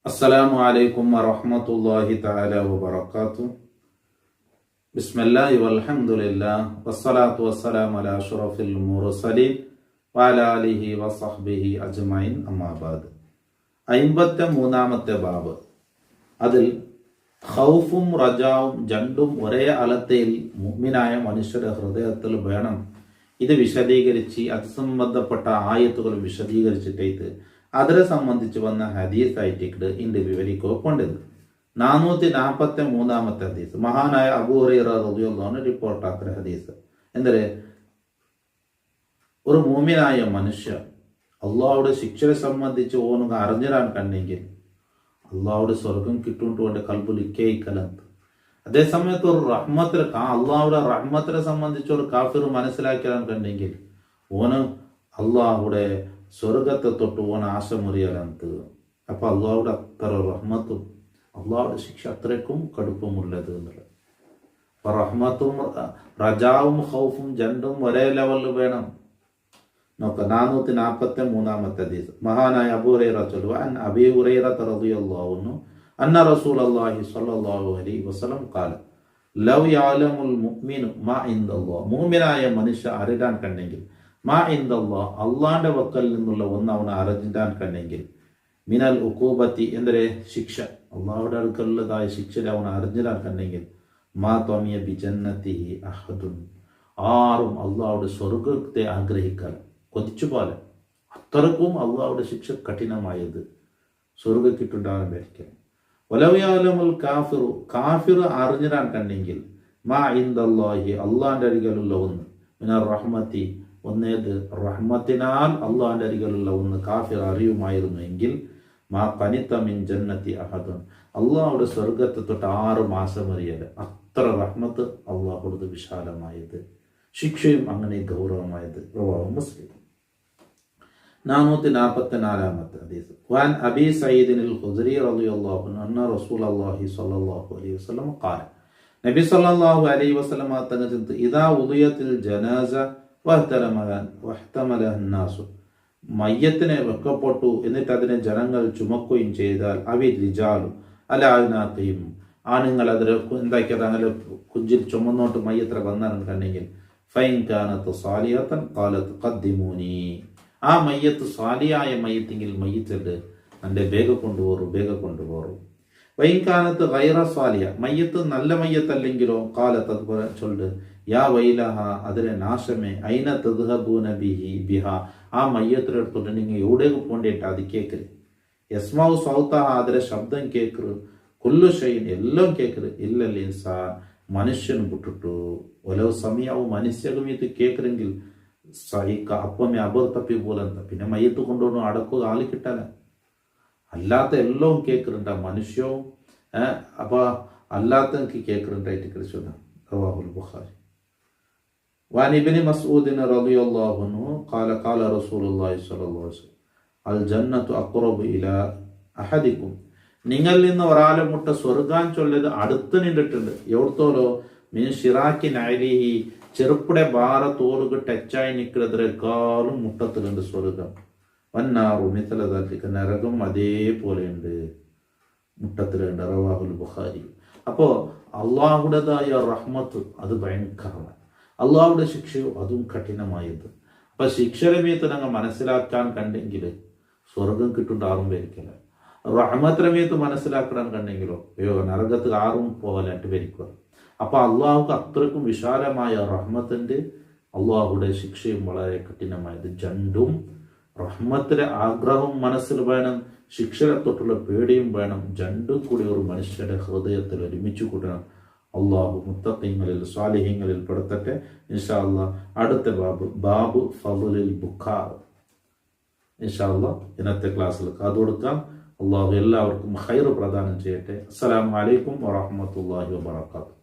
അസ്സലാമു അലൈക്കും വറഹ്മത്തുള്ളാഹി തആല വബറകാതുഹു. ബിസ്മില്ലാഹി വൽഹംദുലില്ലാഹി വസ്സലാത്തു വസ്സലാമു അലാ അഷ്റഫിൽ മുർസലീൻ വഅലാ ആലിഹി വസഹ്ബിഹി അജ്മഈൻ. അമ്മാ ബഅദ്. 53-ാമത്തെ ബാബ്. അതിൽ ഖൗഫും റജാവും രണ്ടും ഒരേ അലത്തയിൽ മുഅ്മിനായ മനുഷ്യരുടെ ഹൃദയത്തിൽ വേണം. ഇത് വിശദീകരിച്ച് അത് സംബന്ധപ്പെട്ട ആയത്തുകൾ വിശദീകരിച്ചിട്ട് അതിനെ സംബന്ധിച്ച് വന്ന ഹദീസായിട്ട് ഇണ്ട് വിവരിക്കോണ്ടത്. 443-ാമത്തെ ഹദീസ് മഹാനായ അബൂ ഹുറൈറ റളിയല്ലാഹു അൻഹു റിപ്പോർട്ടാക്കുന്ന ഹദീസ്. എന്തൊരു ഒരു മുഅ്മിനായ മനുഷ്യ അള്ളാഹുടെ ശിക്ഷയെ സംബന്ധിച്ച് ഓനുക അറിഞ്ഞിരാൻ കണ്ടെങ്കിൽ അള്ളാഹുടെ സ്വർഗം കിട്ടുകൊണ്ട് കൽബുൽ ഇക്കൈക്കലന്ത്. അതേ സമയത്ത് ഒരു റഹ്മത്തിനെ അള്ളാഹുടെ റഹ്മത്തിനെ സംബന്ധിച്ച് ഒരു കാഫിർ മനസ്സിലാക്കിയാൻ കണ്ടെങ്കിൽ ഓന് അള്ളാഹുടെ സ്വർഗത്തെ തൊട്ട് ഓന ആശ മുറിയലന്ത്. അപ്പൊ അള്ളാഹുടെ അത്ര റഹ്മത്തും അള്ളാഹുടെ ശിക്ഷ അത്രയ്ക്കും കടുപ്പമുള്ളത് എന്നുള്ളത്. അപ്പൊ റഹ്മത്തും റജാവും ഖൗഫും രണ്ടും ഒരേ ലെവലിൽ വേണം. നോക്ക 443-ാമത്തെ ഹദീസ് മഹാനായ അബൂ ഹുറൈറ ചൊല്ലുക. അൻ അബീ ഹുറൈറ റളിയല്ലാഹു അൻഹു അന്ന റസൂലുള്ളാഹി സ്വല്ലല്ലാഹു അലൈഹി വസല്ലം ഖാല ലൗ യഅലമുൽ മുഅ്മിനു മാ ഇൻദല്ലാഹ്. മുഅ്മിനായ മനുഷ്യ അറിയാൻ കണ്ടെങ്കിൽ മാ ഇൻദല്ലാഹ് അള്ളാന്റെ വക്കൽ നിന്നുള്ള ഒന്ന് അവന് അറിഞ്ഞാൻ കണ്ടെങ്കിൽ മിനൽ ഉഖൂബത്തി എന്തൊരു ശിക്ഷ അള്ളാഹുടെ അടുക്കലുള്ളതായ ശിക്ഷ അവൻ അറിഞ്ഞാൻ കണ്ടെങ്കിൽ മാ ത്വമിയ ബി ജന്നത്തിഹി അഹദുൻ ആരും അള്ളാഹുടെ സ്വർഗത്തെ ആഗ്രഹിക്കാൻ കൊതിച്ചുപോലെ അത്രക്കും അള്ളാഹുടെ ശിക്ഷ കഠിനമായത് സ്വർഗക്കിട്ടുണ്ടാകാൻ വരിക്കണം. വലവയാലമുൽ കാഫിറു കാഫിർ അറിഞ്ഞിരാൻ കണ്ടെങ്കിൽ മാ ഇൻദല്ലാഹി അള്ളാന്റെ അരികലുള്ള ഒന്ന് മിനർ റഹ്മത്തി ഒന്നേത് റഹ്മത്തിനാൽ അള്ളാന്റെ അരികലുള്ള ഒന്ന് കാഫിർ അറിയുമായിരുന്നു എങ്കിൽ മാ ഖനിത മിൻ ജന്നത്തി അഹദുൻ അള്ളാഹുടെ സ്വർഗത്തെ തൊട്ട് 6 മാസം അറിയല്. അത്ര റഹ്മത്ത് അള്ളാഹുടത് വിശാലമായത്, ശിക്ഷയും അങ്ങനെ ഗൗരവമായത്. റവാഹു മുസ്ലിം. 444-ാമത്തെ ഹദീസ് വഅൻ അബീ സഈദിൽ ഖുദ്രി റളിയല്ലാഹു അൻഹു അന്ന റസൂലുള്ളാഹി സ്വല്ലല്ലാഹു അലൈഹി വസല്ലം ഖാല നബി സ്വല്ലല്ലാഹു അലൈഹി വസല്ലം തങ്ങൾ ഇദാ ഉദിയത്തിൽ ജനാസ വഹ്തമലഹ അന്നാസു മയ്യത്തിനെ വെക്കപ്പെട്ടു എന്നിട്ട് അതിനെ ജനങ്ങൾ ചുമക്കുകയും ചെയ്താൽ അവി റിജാലു അലാനാഖിയും ആണുങ്ങൾ അതിൽ എന്താക്കിയത് അങ്ങനെ കുഞ്ചിൽ ചുമന്നോട്ട് മയ്യത്ര വന്നാലും കണ്ടെങ്കിൽ ഫൈൻ കാനത്ത് സാലിഹത്തൻ ഖാലത്ത് ഖദ്ദിമൂനി ആ മയ്യത്ത് സാലിയായ മയ്യത്തെങ്കിൽ മയ്യത്തുണ്ട് എൻ്റെ വേഗ കൊണ്ടുപോറും. വൈൻ കാനത്ത് ഗൈറ സാലിയ മയ്യത്ത് നല്ല മയ്യത്തല്ലെങ്കിലോ ഖാലത്ത് അതുപോലെ ചൊല്ല് യാ വൈലഹ അതിലെ നാശമേ ഐന തദ്ഹബൂന ബിഹ ആ മയ്യത്തിൻ്റെ അടുത്തോട്ട് നിങ്ങൾ എവിടേക്ക് പോണ്ടിട്ട് അത് കേൾക്കല്. യസ്മാഉ സൗതഹ അതിലെ ശബ്ദം കേൾക്കറ് കുല്ലു ഷൈൻ എല്ലാം കേൾക്കറ് ഇല്ലൽ ഇൻസാൻ മനുഷ്യൻ വിട്ടിട്ടു ഓരോ സമയവും മനുഷ്യകും ഇത് കേൾക്കരെങ്കിൽ സഹിക്ക അപ്പമേ അബർ തപ്പി പോലെന്താ പിന്നെ മയ്യത്ത് കൊണ്ടുപോകണം അടക്കുക ആളി കിട്ടാന അല്ലാത്ത എല്ലാം കേൾക്കറുണ്ട മനുഷ്യവും അപ്പൊ അല്ലാത്ത എനിക്ക് കേൾക്കറുണ്ടായിട്ട് കഴിച്ചു. റവാഹുൽ ബുഖാരി. وعن ابن مسعود رضي الله عنه قال قال رسول الله صلى الله عليه وسلم الجنة أقرب إلى أحدكم നിങ്ങളിൽ നിന്ന് ഒരാളെ മുട്ട സ്വർഗാൻ ചൊല്ലത് അടുത്ത് നിന്നിട്ടുണ്ട്. എവിടത്തോലോ മീൻ ഷിറാക്കി നൈലിഹി ചെറുപ്പടെ ഭാര തോറുക ടച്ചായി നിൽക്കുന്നതിനേക്കാളും മുട്ടത്തിലുണ്ട് സ്വർഗം. വന്നാറു മിഥലതാൽക്ക് നരകം അതേപോലെയുണ്ട് മുട്ടത്തിലുണ്ട്. റവാഹുൽ ബുഖാരി. അപ്പോ അള്ളാഹുടേതായ റഹ്മത്ത് അത് ഭയങ്കരമാണ്, അള്ളാഹുടെ ശിക്ഷയോ അതും കഠിനമായത്. അപ്പൊ ശിക്ഷരമീത്ത് ഞങ്ങൾ മനസ്സിലാക്കാൻ കണ്ടെങ്കിൽ സ്വർഗം കിട്ടുണ്ട ആറും വരിക്കില്ല. റഹ്മത്രമീത്ത് മനസ്സിലാക്കാൻ കണ്ടെങ്കിലോ അയ്യോ നരകത്ത് ആറും പോകലായിട്ട് വരിക്കുക. അപ്പൊ അള്ളാഹുക്ക് അത്രക്കും വിശാലമായ റഹ്മത്തിന്റെ അള്ളാഹുടെ ശിക്ഷയും വളരെ കഠിനമായത്. രണ്ടും റഹ്മത്തിലെ ആഗ്രഹവും മനസ്സിൽ വേണം, ശിക്ഷയെ തൊട്ടുള്ള പേടിയും വേണം. രണ്ടും കൂടി ഒരു മനുഷ്യരുടെ ഹൃദയത്തിൽ ഒരുമിച്ച് കൂട്ടണം. അള്ളാഹു മുത്തഖീങ്ങളിൽ സ്വാലിഹീങ്ങളിൽ പെടുത്തട്ടെ. ഇൻഷാ അല്ലാഹ് അടുത്ത ബാബു ഫളുലിൽ ബുഖാ ഇൻഷാ അല്ലാഹ് ഇന്നത്തെ ക്ലാസ്സിൽ കാതുകൊടുക്കാം. അള്ളാഹു എല്ലാവർക്കും ഖൈർ പ്രദാനം ചെയ്യട്ടെ. അസ്സലാമു അലൈക്കും വറഹ്മത്തുള്ളാഹി വബറകാതുഹു.